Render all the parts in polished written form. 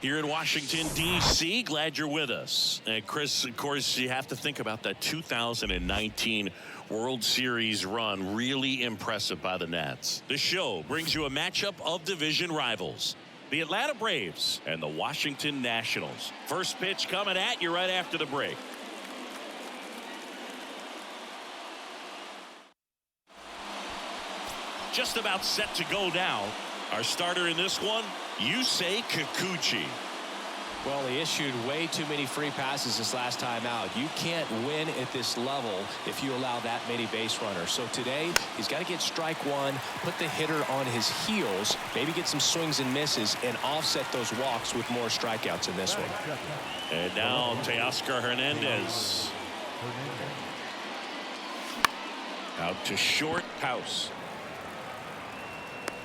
Here in Washington, D.C., glad you're with us. And Chris, of course, you have to think about that 2019 World Series run. Really impressive by the Nats. The show brings you a matchup of division rivals, the Atlanta Braves and the Washington Nationals. First pitch coming at you right after the break. Just about set to go now. Our starter in this one, Yusei Kikuchi. Well, he issued way too many free passes this last time out. You can't win at this level if you allow that many base runners. So today, he's got to get strike one, put the hitter on his heels, maybe get some swings and misses, and offset those walks with more strikeouts in this one. And now Teoscar Hernandez. Out to short, House.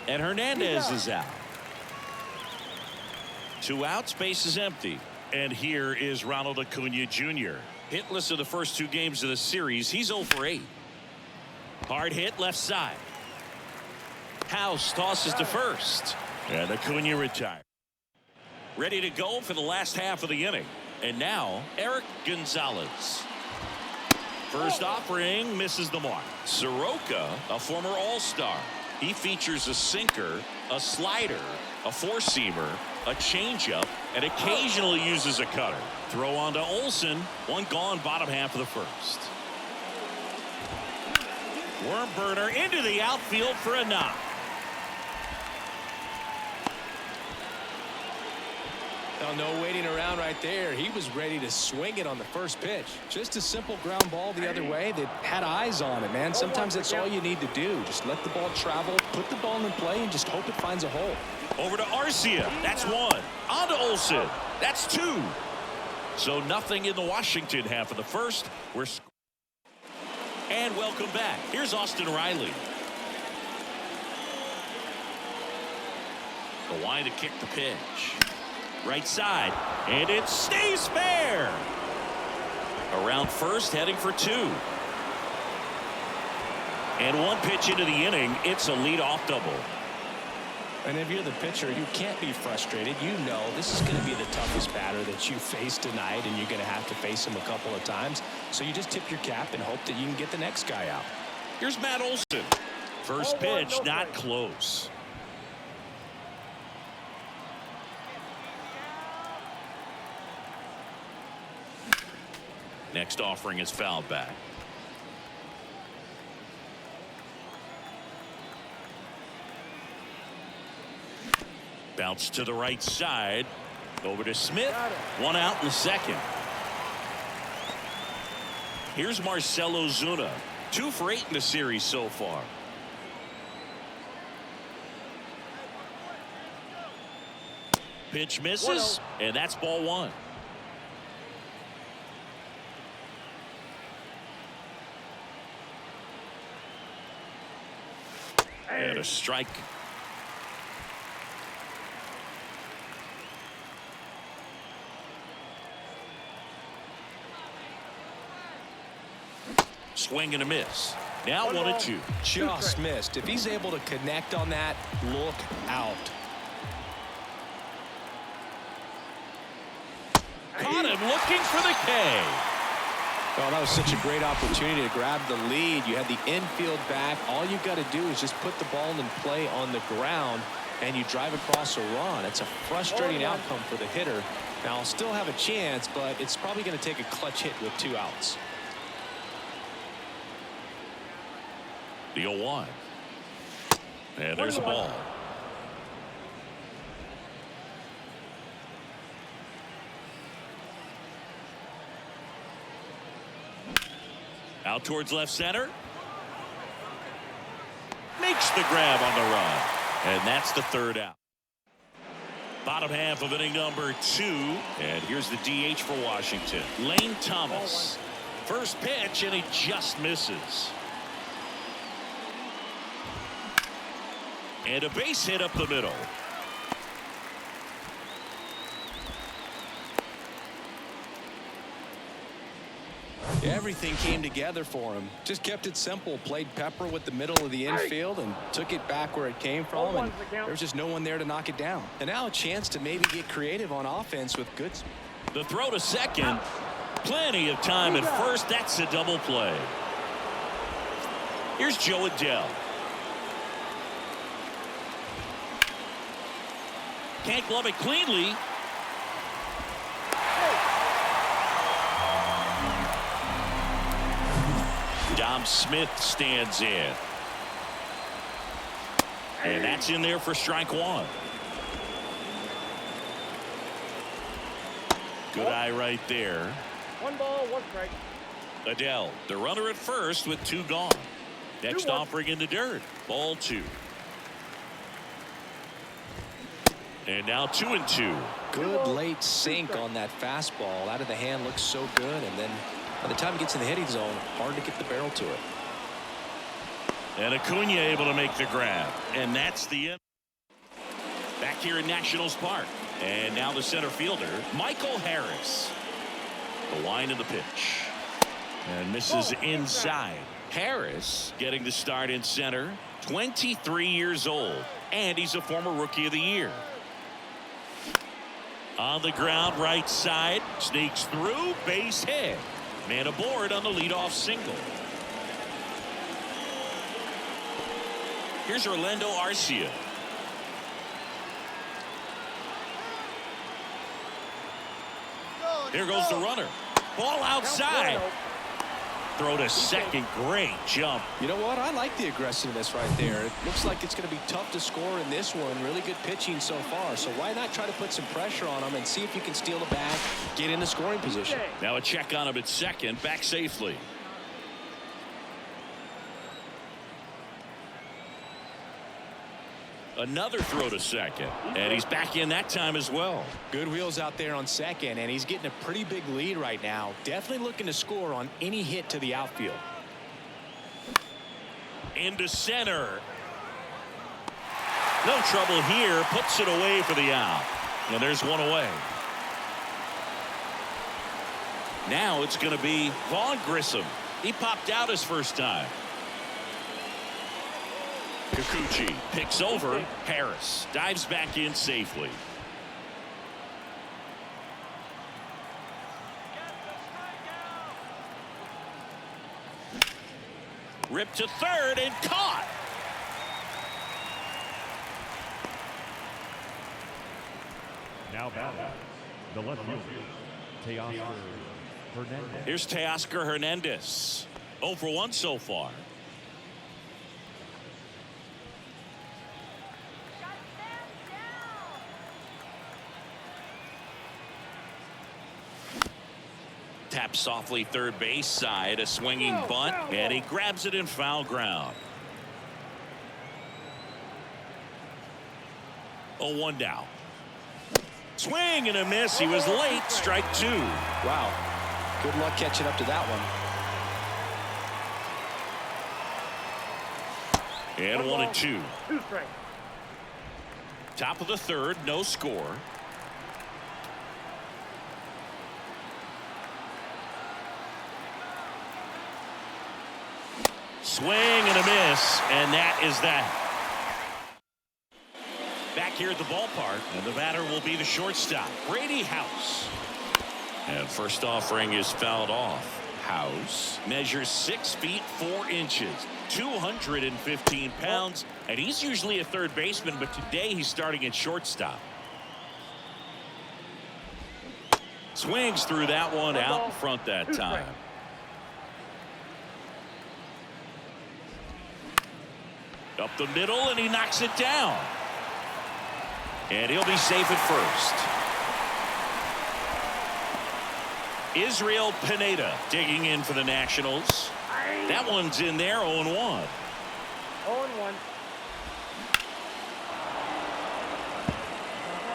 And Hernandez is out. 2 outs, base is empty. And here is Ronald Acuna Jr. Hitless of the first 2 games of the series. He's 0 for 8. Hard hit left side. House tosses to first. And Acuna retired. Ready to go for the last half of the inning. And now Eric Gonzalez. First offering misses the mark. Soroka, a former All-Star. He features a sinker, a slider, a four-seamer, a changeup, and occasionally uses a cutter. Throw on to Olsen. 1 gone, bottom half of the first. Worm burner into the outfield for a knock. Now, no waiting around right there. He was ready to swing it on the first pitch. Just a simple ground ball the other way that had eyes on it, man. Sometimes that's all you need to do. Just let the ball travel, put the ball in play, and just hope it finds a hole. Over to Arcia. That's 1. On to Olsen. That's 2. So nothing in the Washington half of the first. And welcome back. Here's Austin Riley. The line to kick the pitch. Right side, and it stays fair. Around first, heading for 2. And 1 pitch into the inning, it's a leadoff double. And if you're the pitcher, you can't be frustrated. You know this is going to be the toughest batter that you face tonight, and you're going to have to face him a couple of times. So you just tip your cap and hope that you can get the next guy out. Here's Matt Olson. First pitch, not close. Next offering is fouled back. Bounce to the right side. Over to Smith. 1 out in the second. Here's Marcell Ozuna. 2 for 8 in the series so far. Pitch misses, and that's ball 1. And a strike. Swing and a miss. Now 1-2. Just missed. If he's able to connect on that, look out. Caught him looking for the K. Well, that was such a great opportunity to grab the lead. You had the infield back. All you got to do is just put the ball in play on the ground, and you drive across a run. It's a frustrating outcome for the hitter. Now, I'll still have a chance, but it's probably going to take a clutch hit with 2 outs. The 0-1. And there's the ball. Out towards left center. Makes the grab on the run. And that's the 3rd out. Bottom half of inning number 2. And here's the DH for Washington. Lane Thomas. First pitch, and he just misses. And a base hit up the middle. Everything came together for him. Just kept it simple. Played pepper with the middle of the infield and took it back where it came from. And there was just no one there to knock it down. And now a chance to maybe get creative on offense with good. The throw to second. Plenty of time at first. That's a double play. Here's Joe Adele. Can't glove it cleanly. Dom Smith stands in. And that's in there for strike one. Good eye right there. 1 ball, 1 strike. Adele, the runner at first with 2 gone. Next offering in the dirt. Ball 2. And now 2-2. Good late sink on that fastball. Out of the hand, looks so good. And then by the time it gets in the hitting zone, hard to get the barrel to it. And Acuna able to make the grab. And that's the end. Back here in Nationals Park. And now the center fielder, Michael Harris. The line of the pitch. And misses inside. Harris getting the start in center. 23 years old. And he's a former Rookie of the Year. On the ground, right side. Sneaks through, base hit. Man aboard on the leadoff single. Here's Orlando Arcia. Here goes the runner. Ball outside. Throw to second. Great jump. You know what? I like the aggressiveness right there. It looks like it's going to be tough to score in this one. Really good pitching so far. So why not try to put some pressure on him and see if you can steal the bag, get in the scoring position. Now a check on him at second. Back safely. Another throw to second. And he's back in that time as well. Good wheels out there on second, and he's getting a pretty big lead right now. Definitely looking to score on any hit to the outfield. Into center. No trouble here. Puts it away for the out. And there's one away. Now it's going to be Vaughn Grissom. He popped out his first time. Kikuchi picks over. Harris dives back in safely. Ripped to third and caught. Now batting the left fielder, Teoscar Hernandez. Here's Teoscar Hernandez. 0 for 1 so far. Taps softly third base side. A swinging bunt. And he grabs it in foul ground. 0-1 down. Swing and a miss. He was late. Strike 2. Wow. Good luck catching up to that one. And 1-2. 2 strikes. Top of the third. No score. Swing and a miss, and that is that. Back here at the ballpark, and the batter will be the shortstop, Brady House. And first offering is fouled off. House measures 6 feet 4 inches, 215 pounds, and he's usually a third baseman, but today he's starting at shortstop. Swings through that one out in front that time. Up the middle, and he knocks it down. And he'll be safe at first. Israel Pineda digging in for the Nationals. That one's in there, 0-1. 0-1.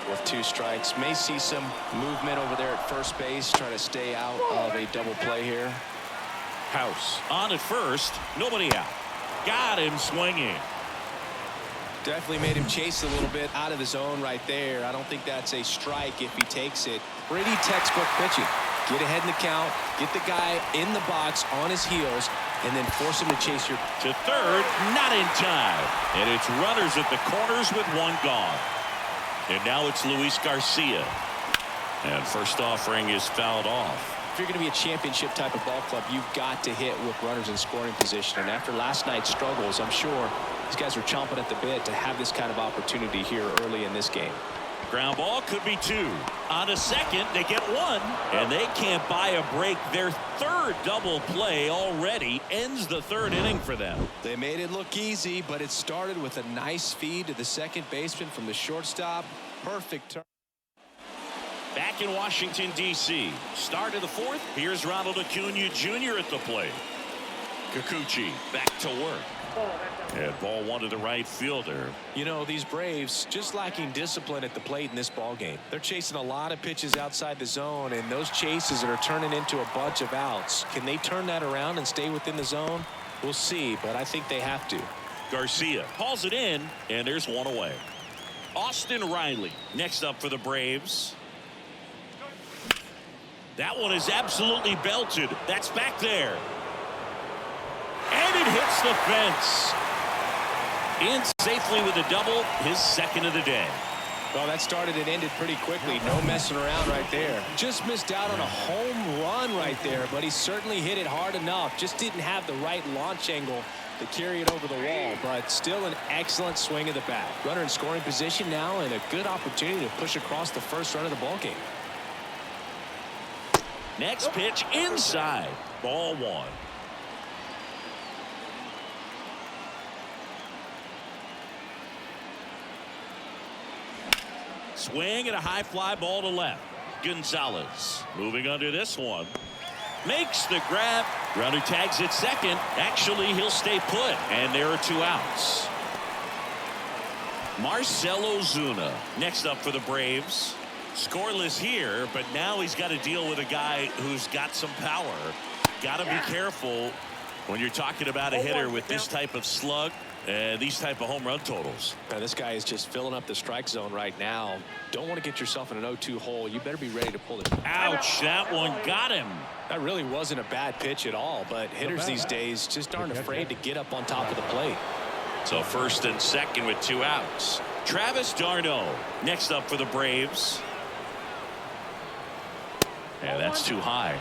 With 2 strikes, may see some movement over there at first base, trying to stay out of a double play here. House on at first, nobody out. Got him swinging. Definitely made him chase a little bit out of the zone right there. I don't think that's a strike if he takes it. Pretty textbook pitching. Get ahead in the count, get the guy in the box on his heels, and then force him to chase your... To third, not in time. And it's runners at the corners with one gone. And now it's Luis Garcia. And first offering is fouled off. If you're going to be a championship type of ball club, you've got to hit with runners in scoring position. And after last night's struggles, I'm sure these guys are chomping at the bit to have this kind of opportunity here early in this game. Ground ball could be 2. On a second, they get 1. And they can't buy a break. Their third double play already ends the third inning for them. They made it look easy, but it started with a nice feed to the second baseman from the shortstop. Perfect turn. Back in Washington, D.C. Start of the 4th. Here's Ronald Acuna Jr. at the plate. Kikuchi back to work. And ball 1 to the right fielder. You know, these Braves just lacking discipline at the plate in this ball game. They're chasing a lot of pitches outside the zone, and those chases that are turning into a bunch of outs. Can they turn that around and stay within the zone? We'll see, but I think they have to. Garcia hauls it in, and there's 1 away. Austin Riley next up for the Braves. That one is absolutely belted. That's back there. And it hits the fence. In safely with a double, his second of the day. Well, that started and ended pretty quickly. No messing around right there. Just missed out on a home run right there, but he certainly hit it hard enough. Just didn't have the right launch angle to carry it over the wall, but still an excellent swing of the bat. Runner in scoring position now, and a good opportunity to push across the first run of the ball game. Next pitch inside. Ball 1. Swing and a high fly ball to left. Gonzalez moving under this one. Makes the grab. Runner tags at second. Actually, he'll stay put. And there are 2 outs. Marcell Ozuna next up for the Braves. Scoreless here, but now he's got to deal with a guy who's got some power. Got to be careful when you're talking about a hitter with this type of slug and these type of home run totals. Now, this guy is just filling up the strike zone right now. Don't want to get yourself in an 0-2 hole. You better be ready to pull it. Ouch, that one got him. That really wasn't a bad pitch at all, but hitters these days just aren't afraid to get up on top of the plate. So first and second with 2 outs. Travis d'Arnaud next up for the Braves. And that's too high.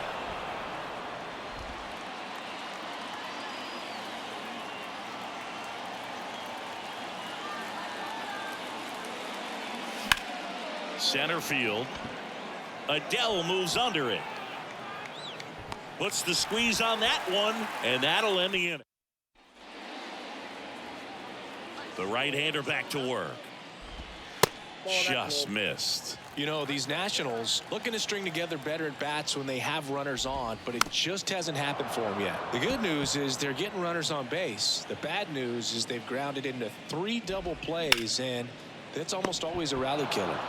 Center field. Adele moves under it. Puts the squeeze on that one, and that'll end the inning. The right-hander back to work. Just missed. You know, these Nationals looking to string together better at bats when they have runners on, but it just hasn't happened for them yet. The good news is they're getting runners on base. The bad news is they've grounded into 3 double plays, and that's almost always a rally killer.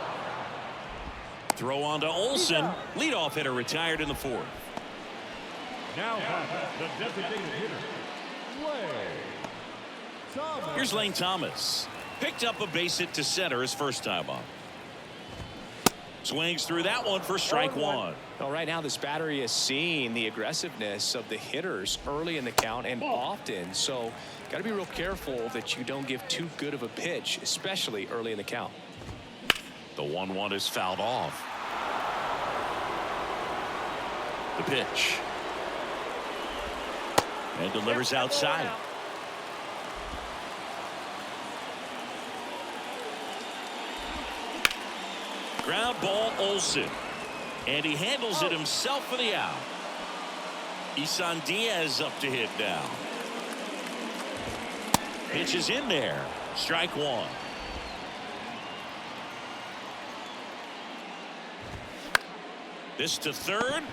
Throw on to Olsen. Leadoff hitter retired in the 4th. Now the designated hitter, Thomas. Here's Lane Thomas. Picked up a base hit to center his first time up. Swings through that one for strike 1. Well, right now this battery is seeing the aggressiveness of the hitters early in the count and often. So got to be real careful that you don't give too good of a pitch, especially early in the count. The 1-1 is fouled off. The pitch. And delivers outside. Ground ball Olsen. And he handles it himself for the out. Isan Diaz up to hit now. Pitch is in there. Strike 1. This to third.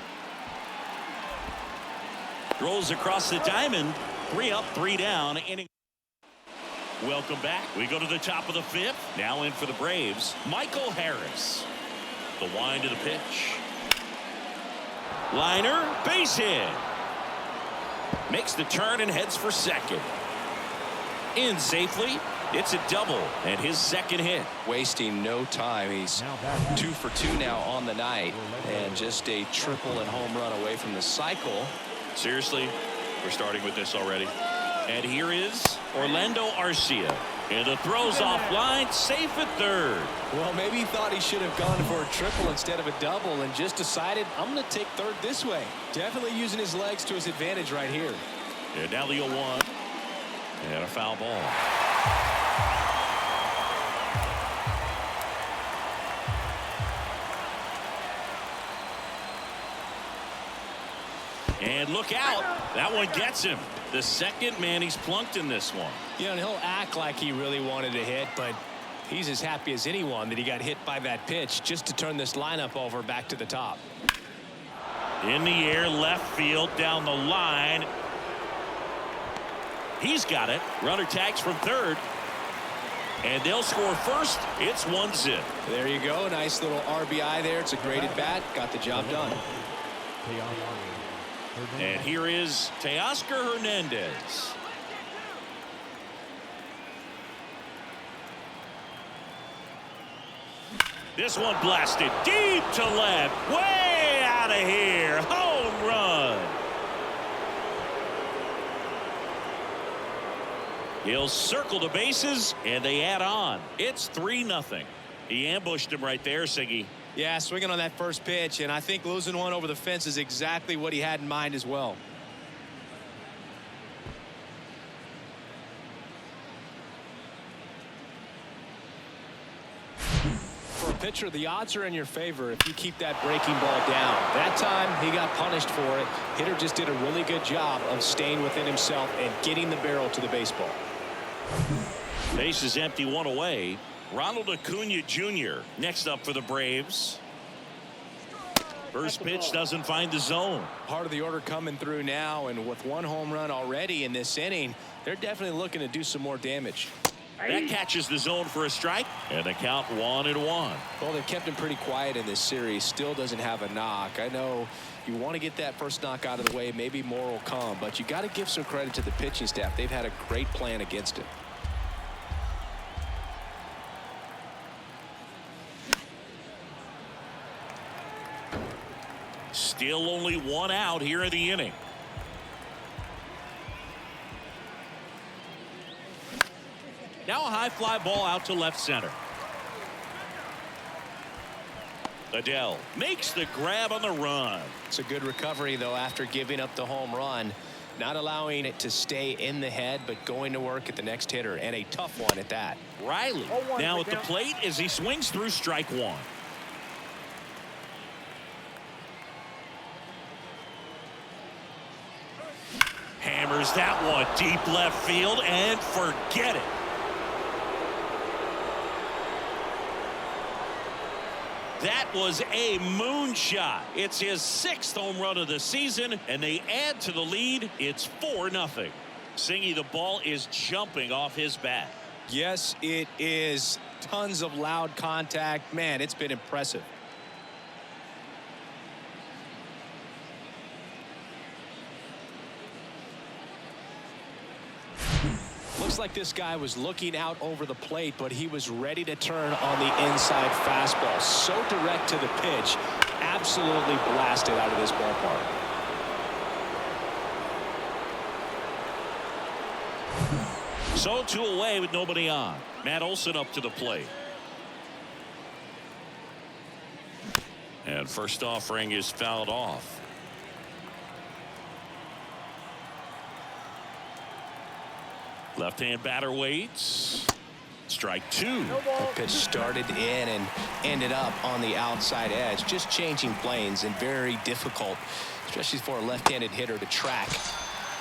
Throws across the diamond. 3 up, 3 down. Inning. Welcome back. We go to the top of the 5th. Now in for the Braves, Michael Harris. The wind of the pitch. Liner, base hit. Makes the turn and heads for second. In safely. It's a double and his second hit. Wasting no time. He's 2 for 2 now on the night, and just a triple and home run away from the cycle. Seriously, we're starting with this already. And here is Orlando Arcia. And the throw's offline, safe at third. Well, maybe he thought he should have gone for a triple instead of a double and just decided, I'm going to take third this way. Definitely using his legs to his advantage right here. And now the 0-1. And a foul ball. And look out. That one gets him. The second man he's plunked in this one. You know, and he'll act like he really wanted to hit, but he's as happy as anyone that he got hit by that pitch just to turn this lineup over back to the top. In the air, left field, down the line. He's got it. Runner tags from third. And they'll score first. It's 1-0. There you go. Nice little RBI there. It's a great at bat. Got the job done. And here is Teoscar Hernandez. This one blasted deep to left. Way out of here. Home run. He'll circle the bases, and they add on. It's 3-0. He ambushed him right there, Siggy. Yeah, swinging on that first pitch, and I think losing one over the fence is exactly what he had in mind as well. For a pitcher, the odds are in your favor if you keep that breaking ball down. That time, he got punished for it. Hitter just did a really good job of staying within himself and getting the barrel to the baseball. Base is empty, one away. Ronald Acuna Jr. next up for the Braves. First pitch doesn't find the zone. Part of the order coming through now, and with one home run already in this inning, they're definitely looking to do some more damage. That catches the zone for a strike, and the count 1-1. Well, they've kept him pretty quiet in this series. Still doesn't have a knock. I know you want to get that first knock out of the way. Maybe more will come, but you got to give some credit to the pitching staff. They've had a great plan against it. Still only one out here in the inning. Now a high fly ball out to left center. Adele makes the grab on the run. It's a good recovery, though, after giving up the home run. Not allowing it to stay in the head, but going to work at the next hitter, and a tough one at that. Riley now at the plate as he swings through strike one. Hammers that one deep left field and forget it. That was a moonshot. It's his 6th home run of the season, and they add to the lead. It's 4-0. Singy, the ball is jumping off his bat. Yes, it is. Tons of loud contact. Man, it's been impressive. Looks like this guy was looking out over the plate, but he was ready to turn on the inside fastball. So direct to the pitch. Absolutely blasted out of this ballpark. So 2 away with nobody on. Matt Olson up to the plate. And first offering is fouled off. Left-hand batter waits. Strike 2. The pitch started in and ended up on the outside edge. Just changing planes, and very difficult, especially for a left-handed hitter, to track.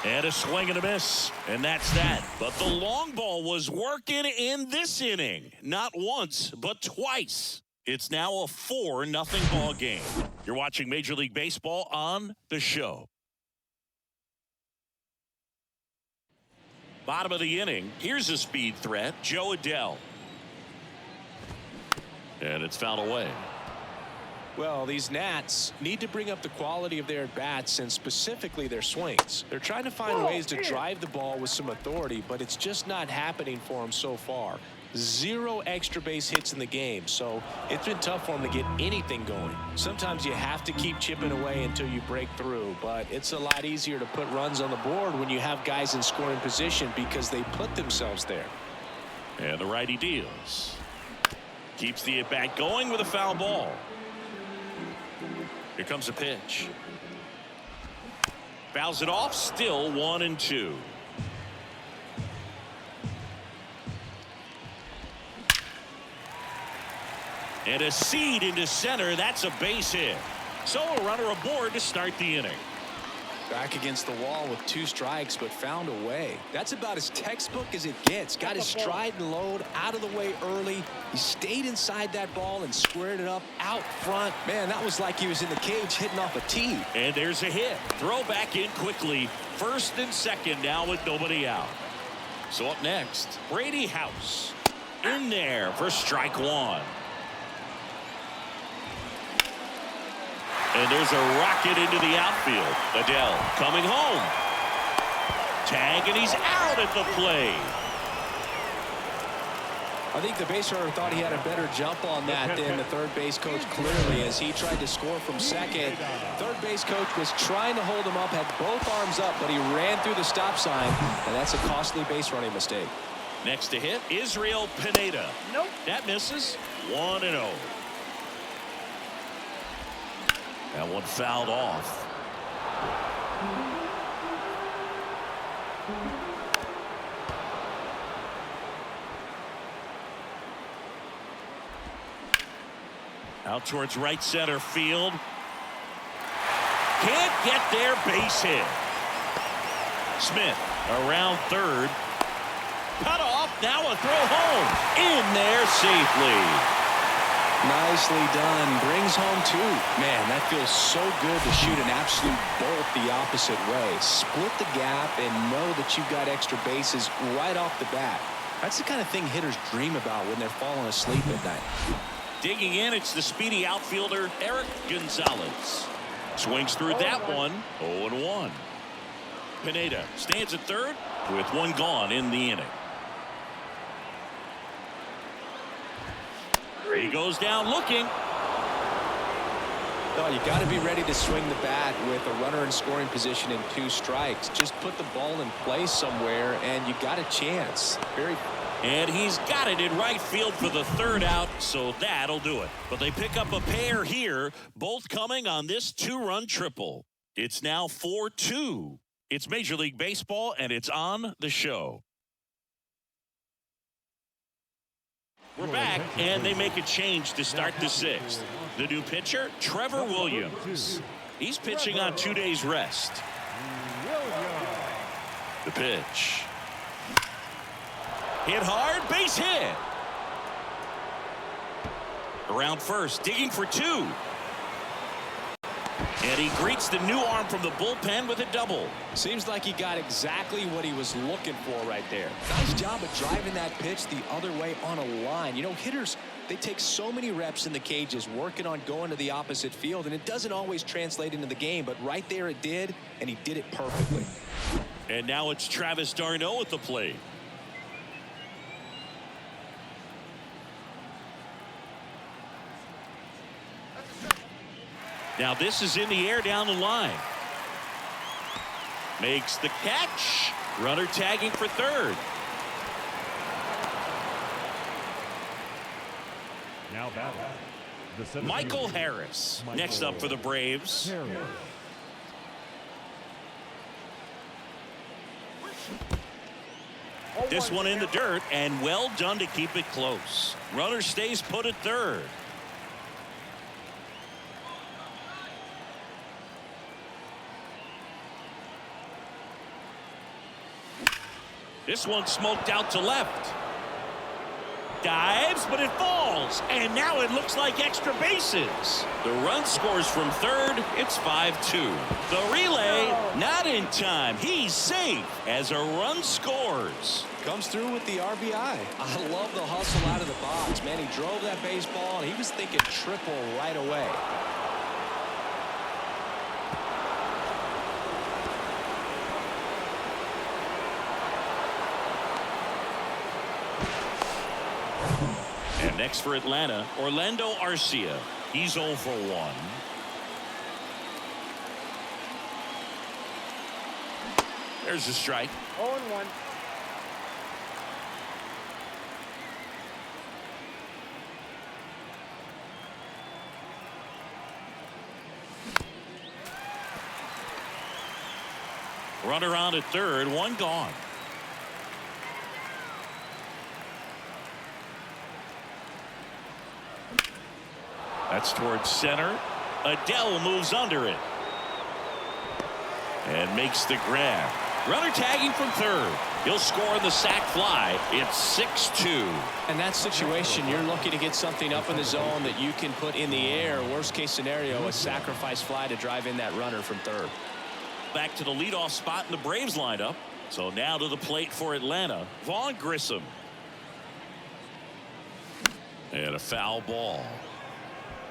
And a swing and a miss. And that's that. But the long ball was working in this inning. Not once, but twice. It's now a 4-0 ball game. You're watching Major League Baseball on The Show. Bottom of the inning. Here's a speed threat. Joe Adele. And it's fouled away. Well, these Nats need to bring up the quality of their at-bats and specifically their swings. They're trying to find ways to drive the ball with some authority, but it's just not happening for them so far. 0 extra base hits in the game, so it's been tough for them to get anything going. Sometimes you have to keep chipping away until you break through, but it's a lot easier to put runs on the board when you have guys in scoring position because they put themselves there. And the righty deals. Keeps the at-bat going with a foul ball. Here comes a pitch. Fouls it off, still 1-2. And a seed into center. That's a base hit. So a runner aboard to start the inning. Back against the wall with 2 strikes, but found a way. That's about as textbook as it gets. Got his stride and load out of the way early. He stayed inside that ball and squared it up out front. Man, that was like he was in the cage hitting off a tee. And there's a hit. Throw back in quickly. First and second now with nobody out. So up next, Brady House. In there for strike 1. And there's a rocket into the outfield. Adele coming home. Tag, and he's out at the plate. I think the base runner thought he had a better jump on that than the third base coach clearly as he tried to score from second. Third base coach was trying to hold him up, had both arms up, but he ran through the stop sign, and that's a costly base running mistake. Next to hit, Israel Pineda. Nope. That misses. 1-0. That one fouled off. Out towards right center field. Can't get there, base hit. Smith around third. Cut off, now a throw home. In there safely. Nicely done. Brings home 2. Man, that feels so good to shoot an absolute bolt the opposite way. Split the gap and know that you've got extra bases right off the bat. That's the kind of thing hitters dream about when they're falling asleep at night. Digging in, it's the speedy outfielder Eric Gonzalez. Swings through that one. 0-1. Pineda stands at third with 1 gone in the inning. He goes down looking. No, you got to be ready to swing the bat with a runner in scoring position and 2 strikes. Just put the ball in place somewhere and you got a chance. And he's got it in right field for the 3rd out, so that'll do it. But they pick up a pair here, both coming on this 2-run triple. It's now 4-2. It's Major League Baseball, and it's on the show. We're back, and they make a change to start the 6th. The new pitcher, Trevor Williams. He's pitching on 2 days rest. The pitch. Hit hard, base hit. Around first, digging for 2. And he greets the new arm from the bullpen with a double. Seems like he got exactly what he was looking for right there. Nice job of driving that pitch the other way on a line. You know, hitters, they take so many reps in the cages working on going to the opposite field, and it doesn't always translate into the game, but right there it did, and he did it perfectly. And now it's Travis d'Arnaud at the plate. Now this is in the air down the line. Makes the catch. Runner tagging for third. Now batting, Michael Harris next up for the Braves. This one in the dirt, and well done to keep it close. Runner stays put at third. This one smoked out to left. Dives, but it falls. And now it looks like extra bases. The run scores from third. It's 5-2. The relay, not in time. He's safe as a run scores. Comes through with the RBI. I love the hustle out of the box. Man, he drove that baseball, and he was thinking triple right away. And next for Atlanta, Orlando Arcia. He's 0 for 1. There's a strike. 0-1. Runner on at third, one gone. That's towards center. Adele moves under it and makes the grab. Runner tagging from third. He'll score on the sac fly. It's 6-2. In that situation, you're looking to get something up in the zone that you can put in the air. Worst case scenario, a sacrifice fly to drive in that runner from third. Back to the leadoff spot in the Braves lineup. So now to the plate for Atlanta, Vaughn Grissom. And a foul ball.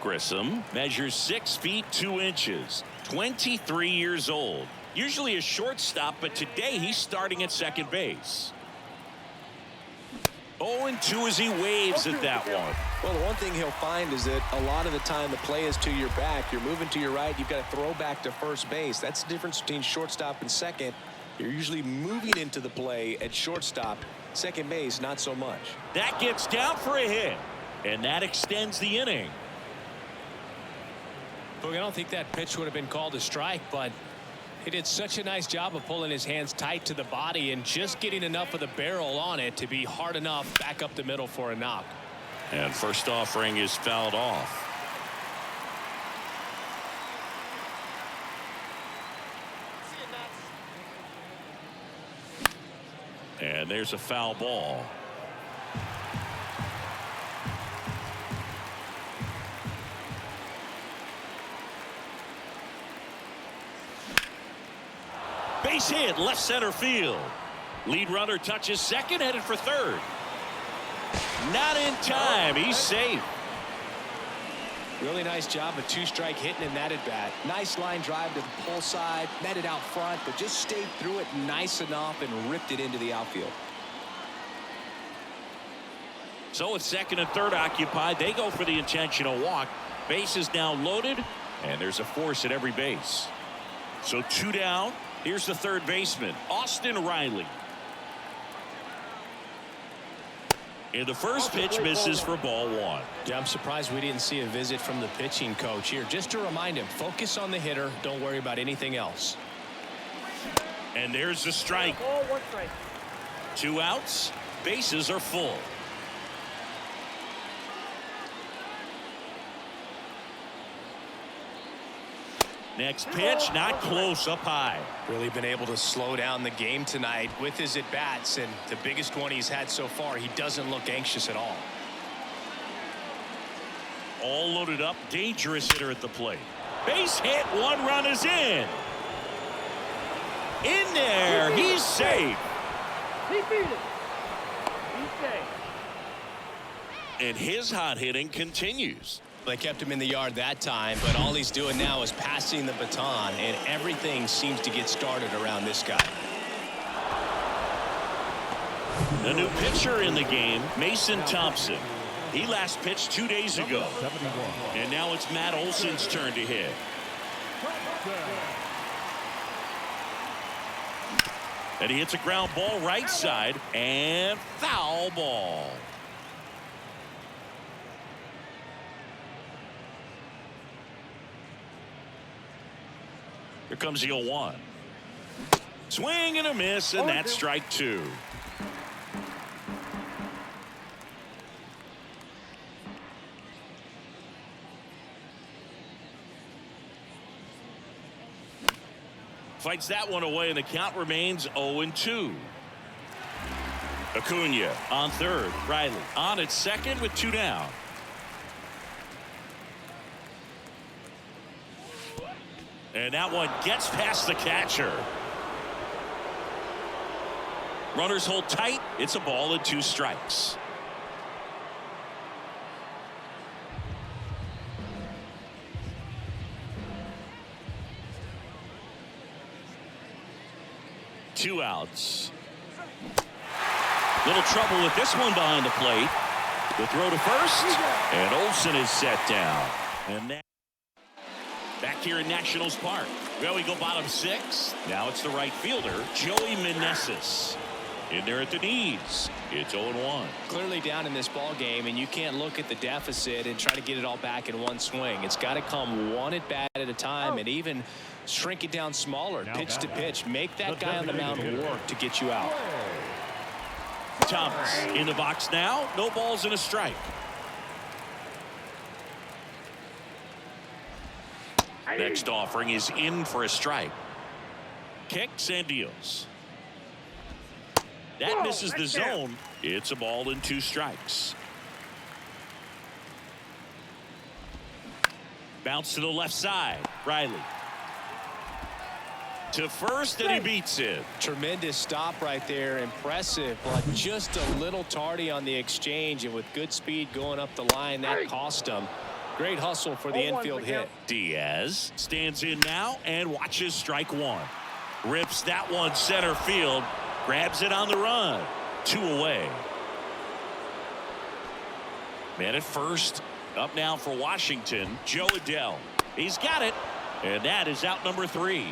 Grissom measures 6 feet 2 inches, 23 years old. Usually a shortstop, but today he's starting at second base. 0-2 as he waves at that one. Well, the one thing he'll find is that a lot of the time the play is to your back. You're moving to your right. You've got to throw back to first base. That's the difference between shortstop and second. You're usually moving into the play at shortstop. Second base, not so much. That gets down for a hit, and that extends the inning. Look, I don't think that pitch would have been called a strike, but he did such a nice job of pulling his hands tight to the body and just getting enough of the barrel on it to be hard enough back up the middle for a knock. And first offering is fouled off. And there's a foul ball. Base hit, left center field. Lead runner touches second, headed for third. Not in time. He's safe. Really nice job of two-strike hitting in that at bat. Nice line drive to the pull side, met it out front, but just stayed through it nice enough and ripped it into the outfield. So with second and third occupied, they go for the intentional walk. Base is now loaded, and there's a force at every base. So 2 down. Here's the third baseman, Austin Riley. And the first pitch misses for ball 1. Yeah, I'm surprised we didn't see a visit from the pitching coach here. Just to remind him, focus on the hitter. Don't worry about anything else. And there's the strike. 1 strike. 2 outs. Bases are full. Next pitch, not close, up high. Really been able to slow down the game tonight with his at-bats, and the biggest one he's had so far, he doesn't look anxious at all. All loaded up, dangerous hitter at the plate. Base hit, 1 run is in. In there, he's safe. He beat it. He's safe. And his hot hitting continues. They kept him in the yard that time, but all he's doing now is passing the baton, and everything seems to get started around this guy. The new pitcher in the game, Mason Thompson. He last pitched 2 days ago. And now it's Matt Olson's turn to hit. And he hits a ground ball right side, and foul ball. Here comes the 0-1. Swing and a miss, and that's strike 2. Fights that one away, and the count remains 0-2. Acuna on third. Riley on at second with 2 down. And that one gets past the catcher. Runners hold tight. It's a ball and 2 strikes. Two outs. Little trouble with this one behind the plate. The throw to first, and Olsen is set down. And that back here in Nationals Park. Well, we go bottom 6. Now it's the right fielder, Joey Meneses. In there at the knees. It's 0-1. Clearly down in this ball game, and you can't look at the deficit and try to get it all back in one swing. It's got to come one at bat at a time, and even shrink it down smaller, pitch to pitch. Make that guy on the mound work to get you out. Thomas in the box now. No balls and a strike. Next offering is in for a strike. Kicks and deals. That misses the zone. It's a ball and 2 strikes. Bounce to the left side. Riley. To first, and he beats it. Tremendous stop right there. Impressive, but just a little tardy on the exchange, and with good speed going up the line, that cost him. Great hustle for the infield hit. Diaz stands in now and watches strike 1. Rips that one center field. Grabs it on the run. 2 away. Man at first. Up now for Washington, Joe Adell. He's got it. And that is out number 3.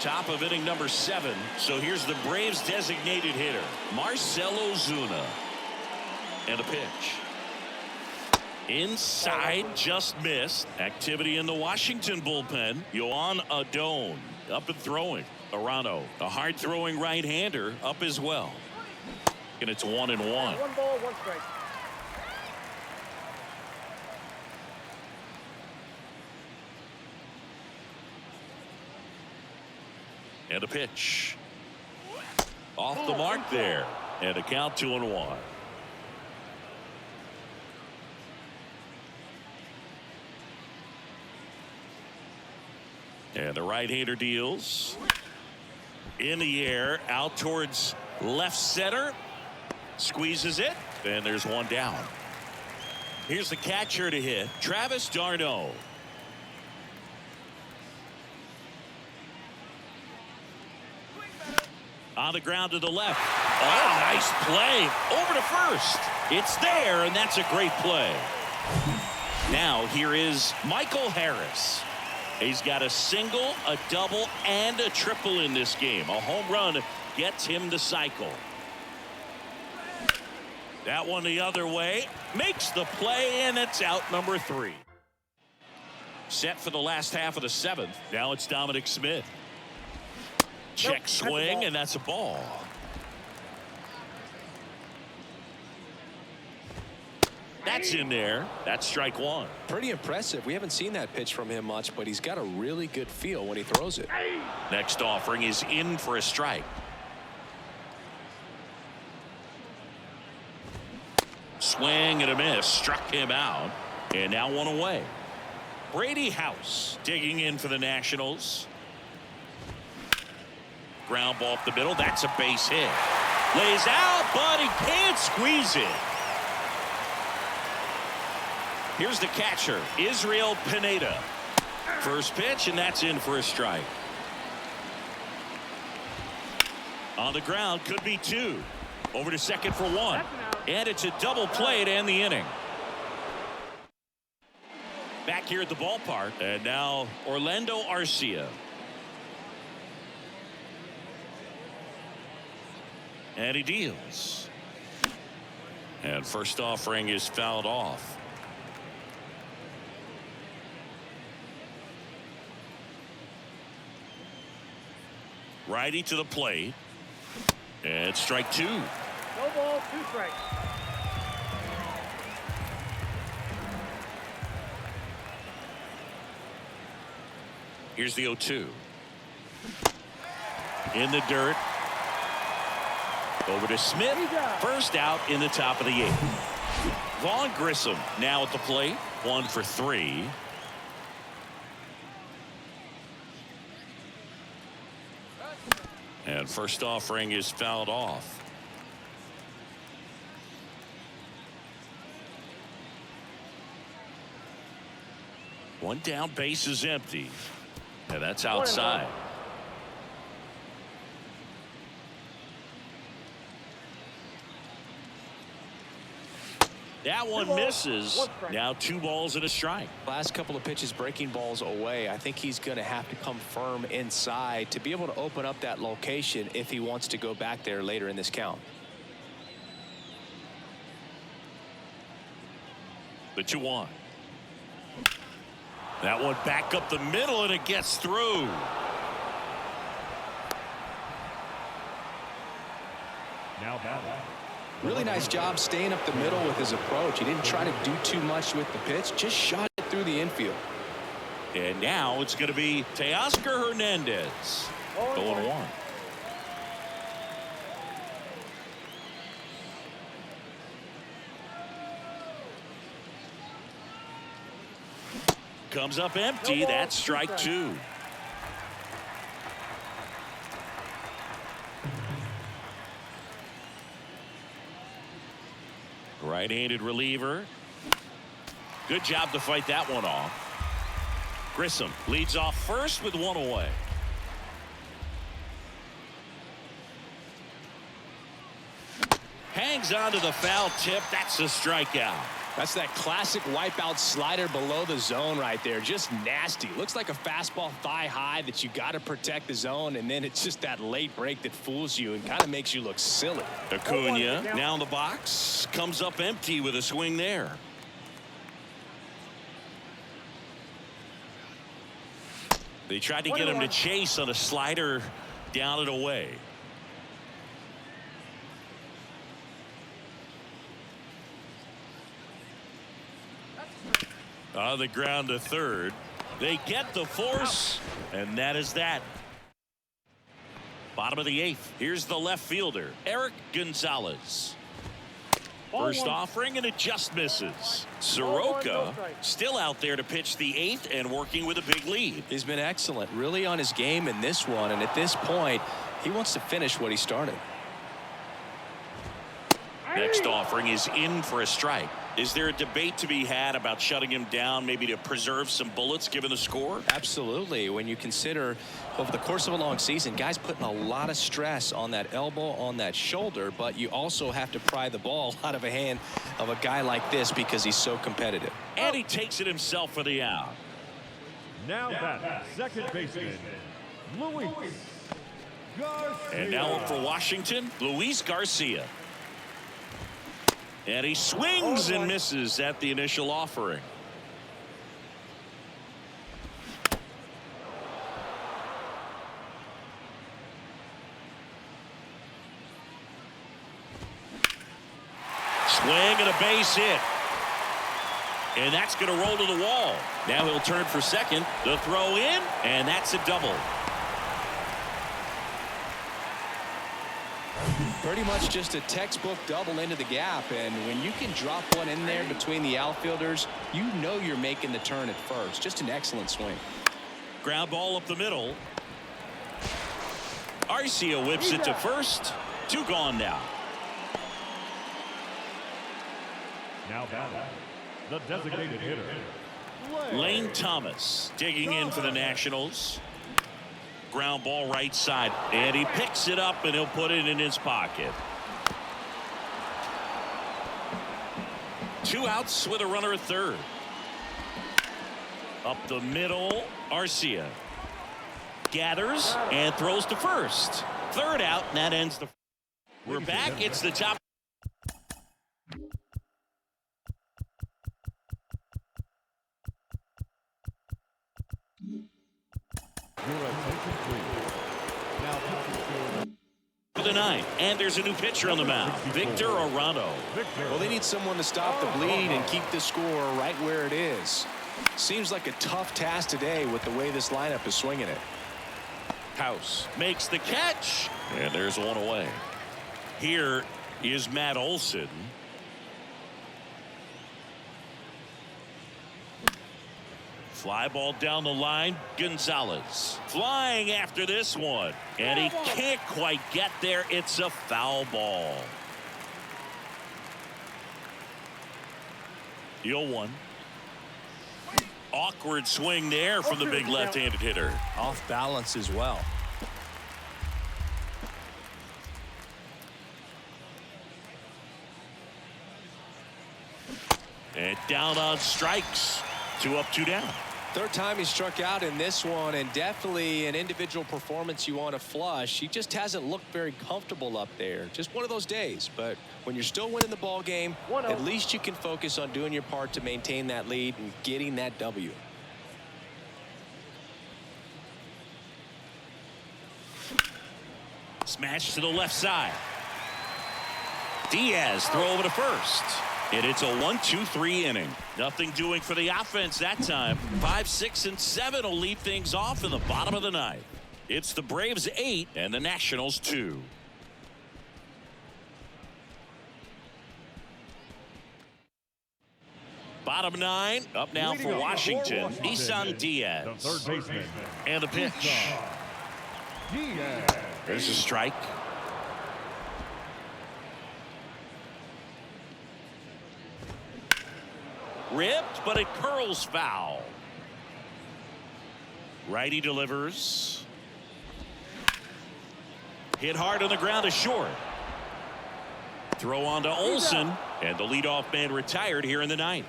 Top of inning number 7. So here's the Braves designated hitter, Marcell Ozuna. And a pitch. Inside, just missed. Activity in the Washington bullpen. Yohan Adon up and throwing. Arano, a hard-throwing right-hander, up as well. And it's 1-1. 1 ball, 1 strike. And a pitch. Off the mark there. And a count 2-1. And the right-hander deals. In the air, out towards left center. Squeezes it, and there's 1 down. Here's the catcher to hit, Travis d'Arnaud. On the ground to the left. Oh, nice play. Over to first. It's there, and that's a great play. Now here is Michael Harris. He's got a single, a double, and a triple in this game. A home run gets him the cycle. That one the other way. Makes the play, and it's out number 3. Set for the last half of the 7th. Now it's Dominic Smith. Check swing, and that's a ball. That's in there. That's strike 1. Pretty impressive. We haven't seen that pitch from him much, but he's got a really good feel when he throws it. Next offering is in for a strike. Swing and a miss. Struck him out. And now 1 away. Brady House digging in for the Nationals. Ground ball up the middle. That's a base hit. Lays out, but he can't squeeze it. Here's the catcher, Israel Pineda. First pitch, and that's in for a strike. On the ground, could be 2. Over to second for 1. And it's a double play to end the inning. Back here at the ballpark, and now Orlando Arcia. And he deals. And first offering is fouled off. Righty to the plate. And strike 2. No ball, 2 strikes. Here's the 0-2. In the dirt. Over to Smith. First out in the top of the 8th. Vaughn Grissom now at the plate. 1 for 3. And first offering is fouled off. One down, base is empty. And that's outside. That one misses. Now 2 balls and a strike. Last couple of pitches breaking balls away. I think he's going to have to come firm inside to be able to open up that location if he wants to go back there later in this count. The 2-1. That one back up the middle and it gets through. Now batting. Really nice job staying up the middle with his approach. He didn't try to do too much with the pitch, just shot it through the infield. And now it's going to be Teoscar Hernandez. 0-1. Comes up empty. That's strike 2. Right-handed reliever. Good job to fight that one off. Grissom leads off first with 1 away. Hangs on to the foul tip. That's a strikeout. That's that classic wipeout slider below the zone right there. Just nasty. Looks like a fastball thigh high that you got to protect the zone, and then it's just that late break that fools you and kind of makes you look silly. Acuna now in the box. Comes up empty with a swing there. They tried to get him to chase on a slider down and away. On the ground to third. They get the force, and that is that. Bottom of the 8th. Here's the left fielder, Eric Gonzalez. First offering, and it just misses. Soroka still out there to pitch the 8th and working with a big lead. He's been excellent, really on his game in this one, and at this point, he wants to finish what he started. Next offering is in for a strike. Is there a debate to be had about shutting him down, maybe to preserve some bullets given the score? Absolutely. When you consider over the course of a long season, guys putting a lot of stress on that elbow, on that shoulder, but you also have to pry the ball out of a hand of a guy like this because he's so competitive. And he takes it himself for the out. Now batting, second baseman, Luis Garcia. And now for Washington, Luis Garcia. And he swings and misses at the initial offering. Swing and a base hit. And that's going to roll to the wall. Now he'll turn for second. The throw in, and that's a double. Pretty much just a textbook double into the gap, and when you can drop one in there between the outfielders, you know you're making the turn at first. Just an excellent swing. Ground ball up the middle. Arcia whips it to first. 2 gone now. Now batting, the designated hitter, Lane Thomas digging in for the Nationals. Ground ball right side, and he picks it up and he'll put it in his pocket. 2 outs with a runner at third. Up the middle, Arcia gathers and throws to first. Third out, and that ends the. We're back. It's the top. For the 9th, and there's a new pitcher on the mound, Victor Arano. Well, they need someone to stop the bleed and keep the score right where it is. Seems like a tough task today with the way this lineup is swinging it. House makes the catch, and there's 1 away. Here is Matt Olson. Fly ball down the line. Gonzalez flying after this one, and he can't quite get there. It's a foul ball. The 0-1. Awkward swing there from the big left-handed hitter. Off balance as well. And down on strikes. 2 up, 2 down. Third time he struck out in this one, and definitely an individual performance you want to flush. He just hasn't looked very comfortable up there. Just one of those days. But when you're still winning the ball game, at least you can focus on doing your part to maintain that lead and getting that W. Smash to the left side. Diaz throw over to first. And it's a 1-2-3 inning. Nothing doing for the offense that time. 5, 6, and 7 will lead things off in the bottom of the ninth. It's the Braves 8 and the Nationals 2. Bottom 9 up now for Washington. Isan Diaz. The third baseman. And the pitch. Diaz. There's a strike. Ripped, but it curls foul. Righty delivers. Hit hard on the ground to short. Throw on to Olson, and the leadoff man retired here in the ninth.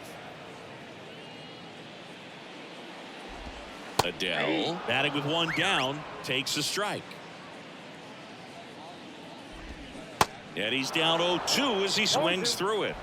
Adele batting with 1 down, takes a strike. And he's down 0-2 as he swings through it.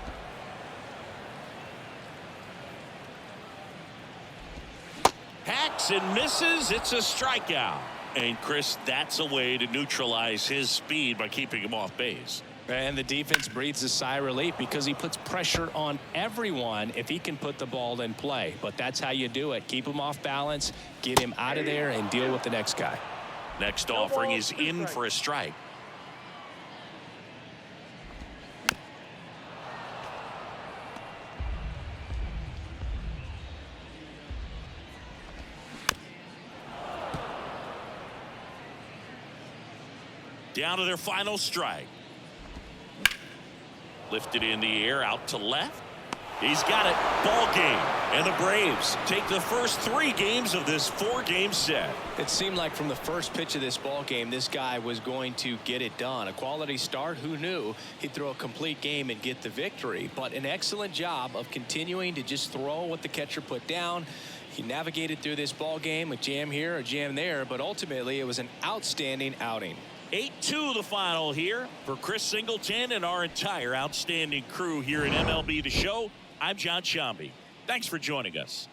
Hacks and misses. It's a strikeout. And Chris, that's a way to neutralize his speed by keeping him off base. And the defense breathes a sigh of relief because he puts pressure on everyone if he can put the ball in play. But that's how you do it. Keep him off balance, get him out of there, and deal with the next guy. Next offering is in for a strike. Down to their final strike. Lifted in the air out to left. He's got it. Ball game. And the Braves take the first 3 games of this 4-game set. It seemed like from the first pitch of this ball game, this guy was going to get it done. A quality start. Who knew he'd throw a complete game and get the victory? But an excellent job of continuing to just throw what the catcher put down. He navigated through this ball game, a jam here, a jam there, but ultimately it was an outstanding outing. 8-2 the final here. For Chris Singleton and our entire outstanding crew here at MLB The Show, I'm John Shambi. Thanks for joining us.